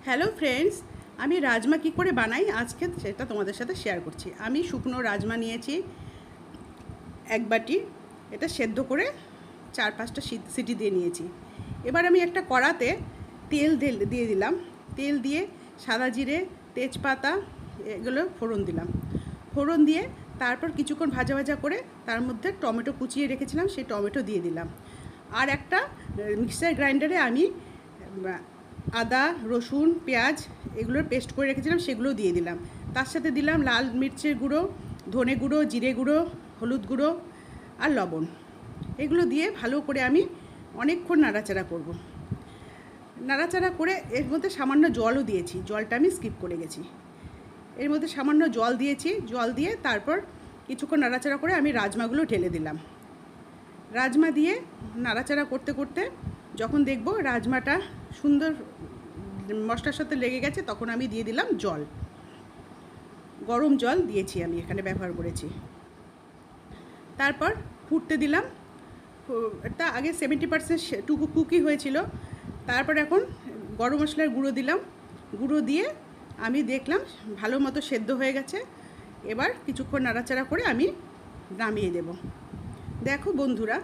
Hello friends, আমি রাজমা কী করে বানাই আজকে সেটা তোমাদের সাথে শেয়ার করছি। আমি শুকনো রাজমা নিয়েছি এক বাটি, এটা সেদ্ধ করে 4-5টা সিটি দিয়ে নিয়েছি। এবার আমি একটা কড়াতে তেল দিয়ে দিলাম। তেল দিয়ে সাদা জিরে, তেজপাতা এগুলো ফোড়ন দিলাম। ফোড়ন দিয়ে তারপর কিছুক্ষণ ভাজা ভাজা করে তার মধ্যে টমেটো কুচিয়ে রেখেছিলাম, সেই টমেটো দিয়ে দিলাম। আর একটা মিক্সার গ্রাইন্ডারে আমি আদা, রসুন, পেঁয়াজ এগুলোর পেস্ট করে রেখেছিলাম, সেগুলো দিয়ে দিলাম। তার সাথে দিলাম লাল মির্চের গুঁড়ো, ধনে গুঁড়ো, জিরে গুঁড়ো, হলুদ গুঁড়ো আর লবণ। এগুলো দিয়ে ভালো করে আমি অনেকক্ষণ নাড়াচাড়া করব। নাড়াচাড়া করে এর মধ্যে সামান্য জলও দিয়েছি, জলটা আমি স্কিপ করে গেছি। এর মধ্যে সামান্য জল দিয়েছি, জল দিয়ে তারপর কিছুক্ষণ নাড়াচাড়া করে আমি রাজমাগুলো ঢেলে দিলাম। রাজমা দিয়ে নাড়াচাড়া করতে করতে যখন দেখব রাজমাটা সুন্দর মশলার সাথে লেগে গেছে, তখন আমি দিয়ে দিলাম জল। গরম জল দিয়েছি, আমি এখানে ব্যবহার করেছি। তারপর ফুটতে দিলাম। এটা আগে 70% টুকু কুকি হয়েছিল। তারপর এখন গরম মশলার গুঁড়ো দিলাম। গুঁড়ো দিয়ে আমি দেখলাম ভালো মতো সেদ্ধ হয়ে গেছে। এবার কিছুক্ষণ নাড়াচাড়া করে আমি নামিয়ে দেব। দেখো বন্ধুরা,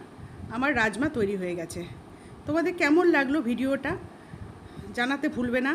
আমার রাজমা তৈরি হয়ে গেছে। তোমাদের কেমন লাগলো ভিডিওটা জানাতে ভুলবে না।